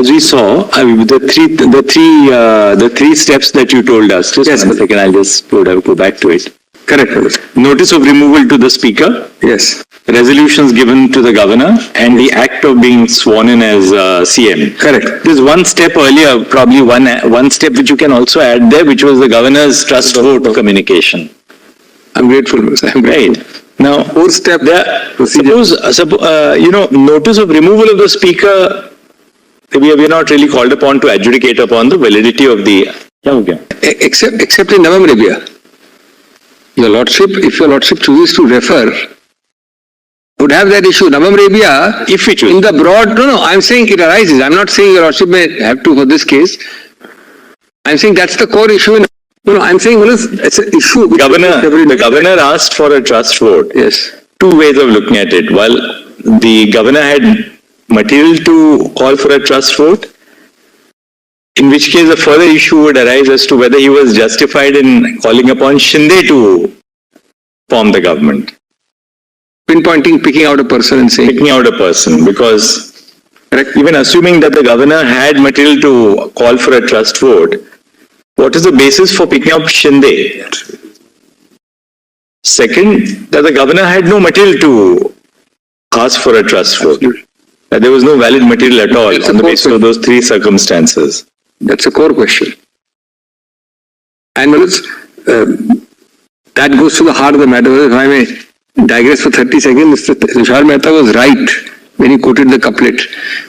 as we saw, the three steps that you told us. Just Yes, one second, I'll just go back to it. Correct. Notice of removal to the speaker, Yes. resolutions given to the governor, and the act of being sworn in as CM. Correct. There's one step earlier, probably one step which you can also add there, which was the governor's trust vote communication. I'm grateful, Mr. I'm grateful. Right. Now, Fourth step. suppose, notice of removal of the speaker, we are not really called upon to adjudicate upon the validity of the... Except in Navam Rebia. Your Lordship, if your Lordship chooses to refer, would have that issue. Navam Rebia, If we choose. in the broad, I'm saying it arises. I'm not saying your Lordship may have to for this case. I'm saying that's the core issue. I'm saying it's an issue. The governor asked for a trust vote. Yes. Two ways of looking at it. While the governor had material to call for a trust vote, in which case a further issue would arise as to whether he was justified in calling upon Shinde to form the government. Pinpointing, picking out a person and saying. Picking out a person, because even assuming that the governor had material to call for a trust vote, what is the basis for picking up Shinde? Second, that the governor had no material to ask for a trust vote. That there was no valid material at all on the basis of those three circumstances. That's a core question. And that goes to the heart of the matter. If I may digress for 30 seconds, Mr. Tushar Mehta was right when he quoted the couplet,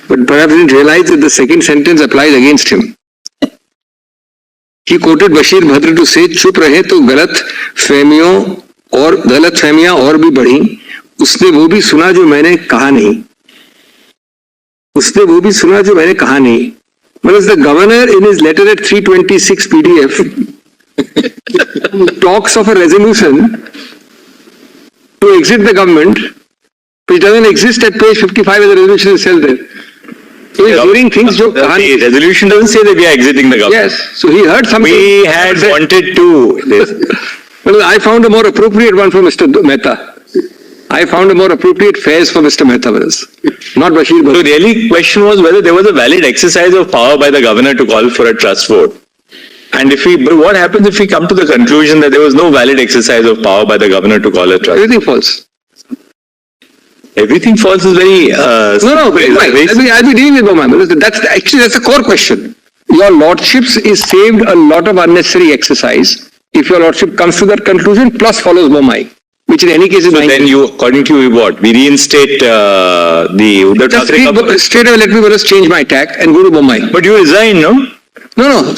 but perhaps didn't realize that the second sentence applies against him. He quoted Bashir Bhadra to say, "Chup rahe to galat fehmiyan और भी बढ़ी, उसने वो भी सुना जो मैंने कहा नहीं, उसने वो भी सुना जो मैंने कहा नहीं." Whereas the governor in his letter at 326 PDF talks of a resolution to exit the government, which doesn't exist at page 55 as the resolution is held there. So he's hearing things. The resolution doesn't say that we are exiting the government. Yes, so he heard something. We had wanted to. Well, I found a more appropriate one for Mr. Mehta. I found a more appropriate phrase for Mr. Mehta, not Bashir. So the really question was whether there was a valid exercise of power by the governor to call for a trust vote. And what happens if we come to the conclusion that there was no valid exercise of power by the governor to call a trust? Everything false. Everything false is very... I'll be dealing with Bomai. That's the core question. Your Lordships is saved a lot of unnecessary exercise if your Lordship comes to that conclusion plus follows Bomai. Which in any case is... So then you, according to you, what? We reinstate the Uddhav Government? Straight away, let me first change my tack and go to Bombay. But you resign, no? No,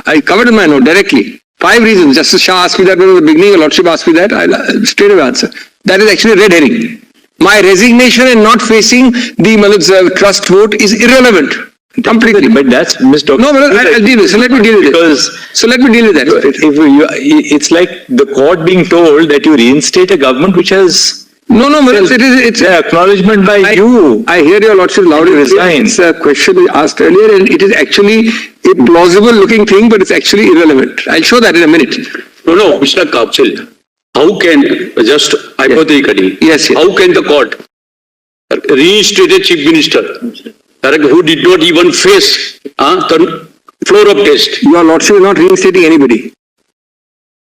I covered in my note directly. 5 reasons. Justice Shah asked me that at the beginning, your Lordship asked me that. I'll straight away answer. That is actually a red herring. My resignation and not facing the trust vote is irrelevant. Completely. But that's Mr. No, I'll deal with it. So let me deal with it. It's like the court being told that you reinstate a government which has... No, it's an acknowledgement by you. I hear your Lordship loudly resign. It's a question asked earlier and it is actually a plausible looking thing, but it's actually irrelevant. I'll show that in a minute. No, Mr. Kapchil, how can, just hypothetically, yes. How can the court reinstate a chief minister who did not even face the floor of test? Your Lordship is not reinstating anybody.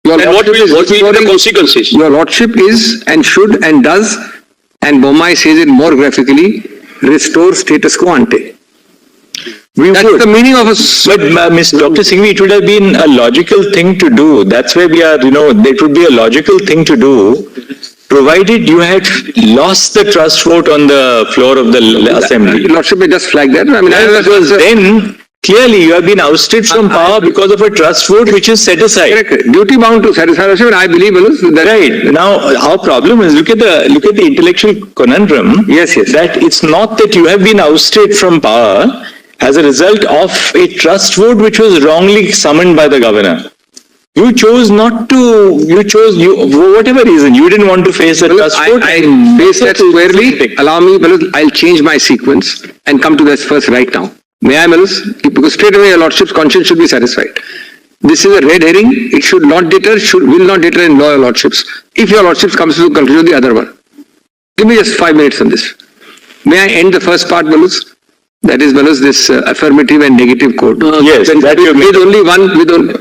What will be the consequences? Your Lordship is and should and does, and Bommai says it more graphically, restore status quo ante. That's the meaning of a... But Dr. Singhvi, it would have been a logical thing to do. That's where we are, it would be a logical thing to do, provided you had lost the trust vote on the floor of the assembly. Lordship may just flag that. Because then, clearly, you have been ousted from power because of a trust vote which is set aside. Correct. Duty bound to satisfy, and I believe that. Right. Now, our problem is, look at the intellectual conundrum. Yes. That it's not that you have been ousted from power as a result of a trust vote which was wrongly summoned by the governor. You chose not to, for whatever reason, you didn't want to face the trust vote. I face that squarely. Allow me, I'll change my sequence and come to this first right now. May I, because straight away your Lordship's conscience should be satisfied. This is a red herring. It should not deter, will not deter in law your Lordships. If your Lordships comes to the conclusion of the other one. Give me just 5 minutes on this. May I end the first part, Malus? That is, this affirmative and negative code. Yes, that you with only one, with only.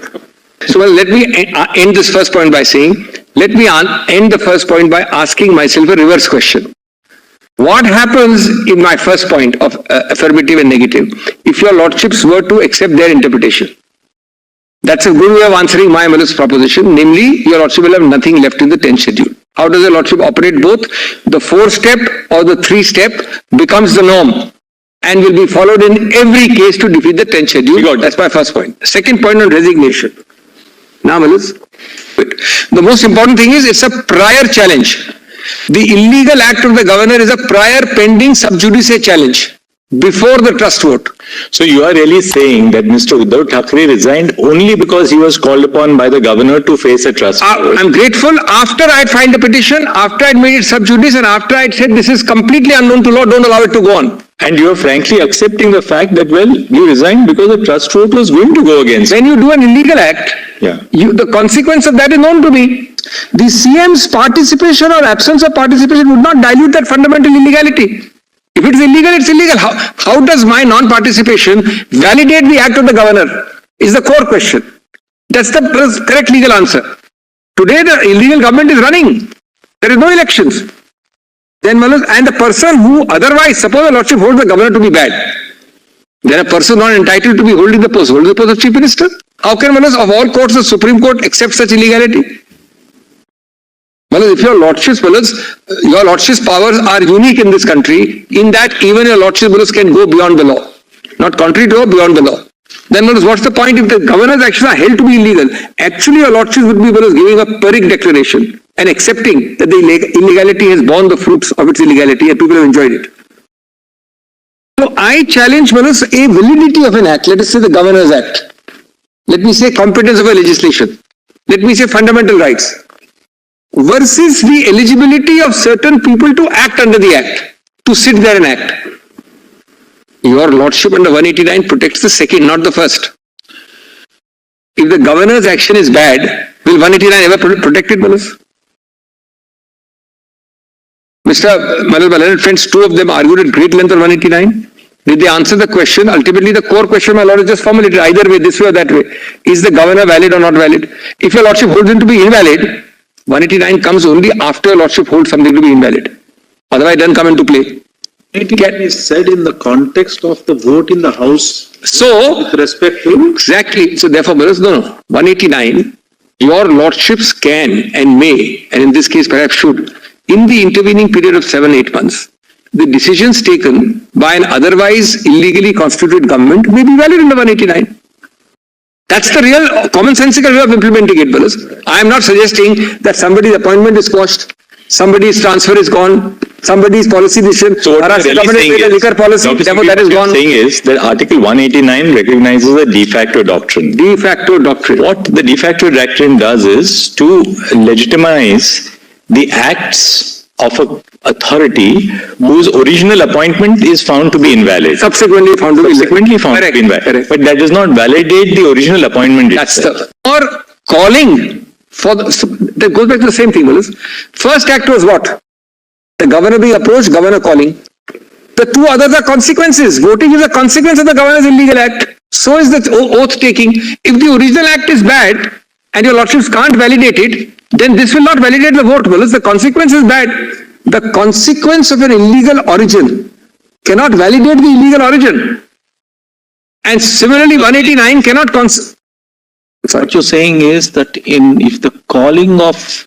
So let me end this first point by saying, let me end the first point by asking myself a reverse question. What happens in my first point of affirmative and negative if your lordships were to accept their interpretation? That's a good way of answering my proposition, namely, your lordship will have nothing left in the 10th schedule. How does the lordship operate? Both the 4-step or the 3-step becomes the norm and will be followed in every case to defeat the 10th schedule. That's my first point. Second point on resignation. Now, the most important thing is it's a prior challenge. The illegal act of the governor is a prior pending sub judice challenge before the trust vote. So you are really saying that Mr. Uddhav Thackeray resigned only because he was called upon by the governor to face a trust vote? I'm grateful. After I had filed the petition, after I had made it sub judice, and after I had said this is completely unknown to law, don't allow it to go on. And you are frankly accepting the fact that, well, you resigned because the trust vote was going to go against. When you do an illegal act, the consequence of that is known to me. The CM's participation or absence of participation would not dilute that fundamental illegality. If it is illegal, it's illegal. How does my non-participation validate the act of the governor? Is the core question. That's the correct legal answer. Today, the illegal government is running. There is no elections. Then, and the person who otherwise, suppose the lordship holds the governor to be bad, then a person not entitled to be holding the post of chief minister. How can, of all courts, the Supreme Court accept such illegality? If your lordships powers are unique in this country, in that even your lordships can go beyond the law. Not contrary to law, beyond the law. Then what's the point if the governor's actions are held to be illegal? Actually, your lordships would be giving a Pyrrhic declaration and accepting that the illegality has borne the fruits of its illegality and people have enjoyed it. So I challenge a validity of an act, let us say the Governor's Act. Let me say competence of a legislation. Let me say fundamental rights. Versus the eligibility of certain people to act under the act, to sit there and act. Your lordship under 189 protects the second, not the first. If the governor's action is bad, will 189 ever protect it, Mr. Malal friends, two of them argued at great length on 189. Did they answer the question? Ultimately, the core question, my lord, is just formulated either way, this way or that way. Is the governor valid or not valid? If your lordship holds him to be invalid, 189 comes only after your lordship holds something to be invalid. Otherwise, it doesn't come into play. 189 is said in the context of the vote in the House. So, with respect to... Exactly. So, therefore, no. 189, your lordships can and may, and in this case perhaps should, in the intervening period of 7-8 months, the decisions taken by an otherwise illegally constituted government may be valid under 189. That's the real commonsensical way of implementing it, I am not suggesting that somebody's appointment is quashed, somebody's transfer is gone, somebody's policy decision. So what you're really saying is, liquor policy, therefore that is gone. Saying is that Article 189 recognizes a de facto doctrine. De facto doctrine. What the de facto doctrine does is to legitimize the acts of an authority whose original appointment is found to be invalid. Subsequently found to be invalid. Correct. But that does not validate the original appointment itself. Or calling for that goes back to the same thing. First act was what? The governor being approached, governor calling. The two others are consequences. Voting is a consequence of the governor's illegal act. So is the oath taking. If the original act is bad and your lordships can't validate it, then this will not validate the vote. The consequence is bad. The consequence of an illegal origin cannot validate the illegal origin. And similarly, 189 cannot... What you're saying is that if the calling of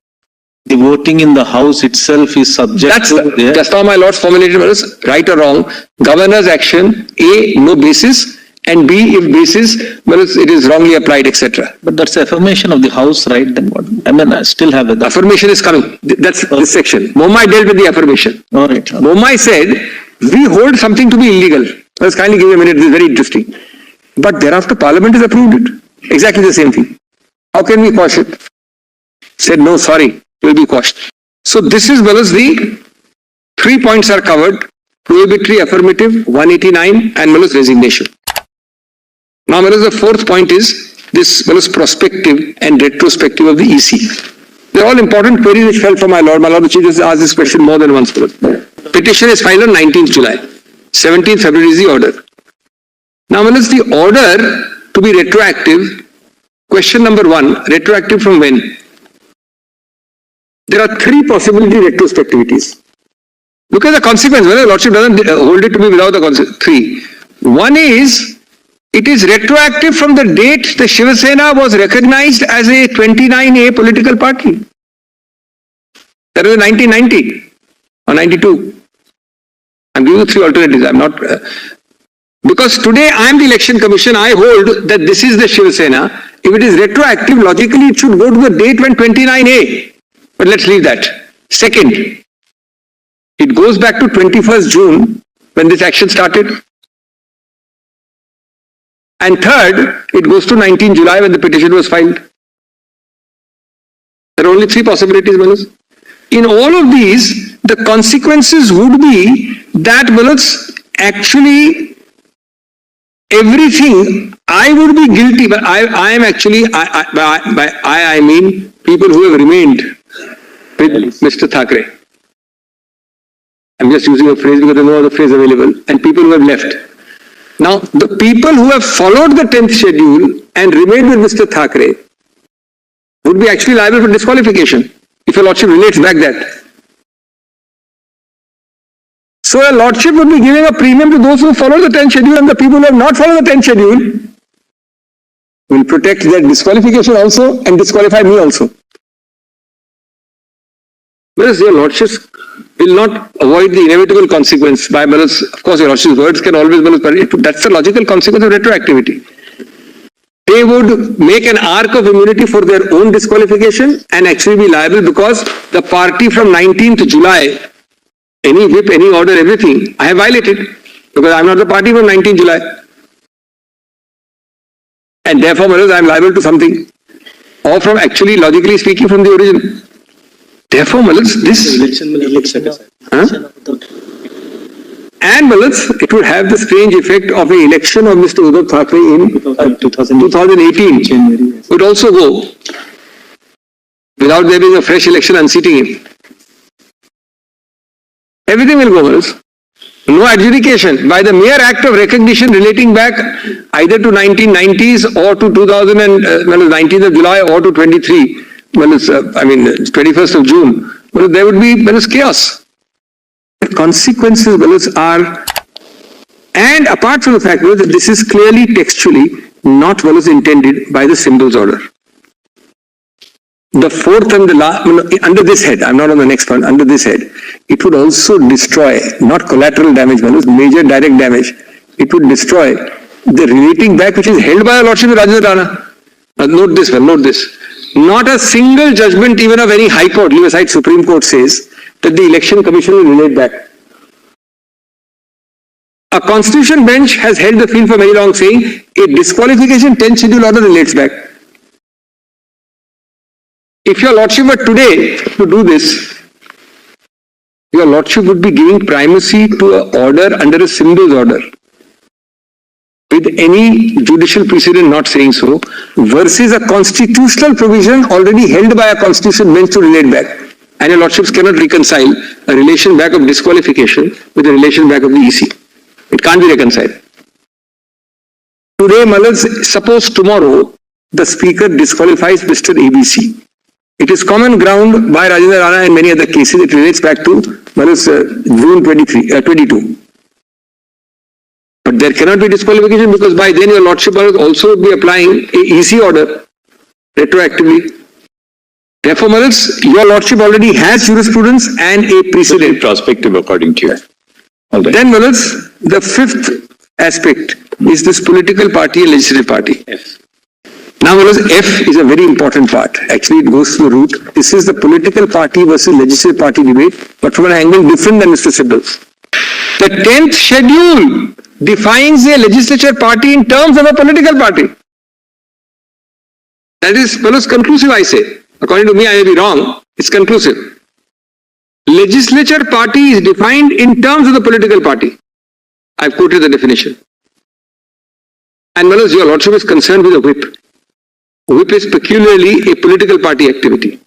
the voting in the House itself is subject to... That's how my lords formulated it, right or wrong. Governor's action, A, no basis, and B, if basis, it is wrongly applied, etc. But that's affirmation of the House, right? Then what? I still have it. Affirmation is coming. That's this section. Momai dealt with the affirmation. All right. Momai said, we hold something to be illegal. Let's kindly give me a minute. This is very interesting. But thereafter, Parliament has approved it. Exactly the same thing. How can we quash it? Said, no, sorry, it will be quashed. So this is the 3 points are covered. Prohibitory, affirmative, 189 and resignation. Now, the fourth point is this prospective and retrospective of the EC. They're all important queries which fell from my lord. My lord, the chief justice asked this question more than once. Petition is filed on 19th July. 17th February is the order. Now, when is the order to be retroactive? Question number one, retroactive from when? There are three possibility retrospectivities. Look at the consequence. Whether the Lordship doesn't hold it to be without the consequence. Three. One is, it is retroactive from the date the Shiva Sena was recognized as a 29A political party. That was 1990 or 92. I'm giving you three alternatives. I'm not... because today I am the Election Commission, I hold that this is the Shiva Sena. If it is retroactive, logically it should go to the date when 29A. But let's leave that. Second, it goes back to 21st June when this action started. And third, it goes to 19 July when the petition was filed. There are only three possibilities, Manoj. In all of these, the consequences would be that, Manoj, actually everything, I would be guilty, but I am actually, I mean people who have remained with Mr. Thackeray. I'm just using a phrase because there's no other phrase available, and people who have left. Now, the people who have followed the 10th schedule and remained with Mr. Thackeray would be actually liable for disqualification, if your Lordship relates back that. So your Lordship would be giving a premium to those who follow the 10th schedule, and the people who have not followed the 10th schedule will protect their disqualification also and disqualify me also. Whereas your Lordships will not avoid the inevitable consequence by, of course, your Lordship's words can always, that's the logical consequence of retroactivity. They would make an arc of immunity for their own disqualification and actually be liable because the party from 19th July, any whip, any order, everything, I have violated because I am not the party from 19th July. And therefore, I am liable to something, or from actually, logically speaking, from the origin. Therefore, this... And it would have the strange effect of an election of Mr. Uddhav Thackeray in 2018. It would also go without there being a fresh election unseating him. Everything will go, no adjudication. By the mere act of recognition relating back either to 1990s or to 19th of July or to 23, 21st of June, there would be chaos. The consequences are, and apart from the fact that this is clearly textually not intended by the symbols order. The fourth and the last, under this head, I'm not on the next one, under this head, it would also destroy, not collateral damage, major direct damage. It would destroy the relating back which is held by a Lordship of Rajendra Rana. Note this. Not a single judgment even of any High Court, leave aside Supreme Court, says that the Election Commission will relate back. A Constitution bench has held the field for very long saying a disqualification 10th schedule order relates back. If your Lordship were today to do this, your Lordship would be giving primacy to an order under a symbols order, with any judicial precedent not saying so, versus a constitutional provision already held by a Constitution bench to relate back. And your Lordships cannot reconcile a relation back of disqualification with a relation back of the EC. It can't be reconciled. Today, suppose tomorrow the Speaker disqualifies Mr. ABC. It is common ground by Rajendra Rana and many other cases. It relates back to June 22. But there cannot be disqualification because by then your Lordship also would be applying a EC order retroactively. Therefore, your Lordship already has jurisprudence and a precedent. Prospective according to you. All right. Then, the fifth aspect is this political party and legislative party. Yes. Now, F is a very important part. Actually, it goes to the root. This is the political party versus legislative party debate, but from an angle different than Mr. Sibbal's. The 10th schedule defines a legislature party in terms of a political party. That is, conclusive, I say. According to me, I may be wrong. It's conclusive. Legislature party is defined in terms of the political party. I've quoted the definition. And your Lordship is concerned with a whip. Whip is peculiarly a political party activity.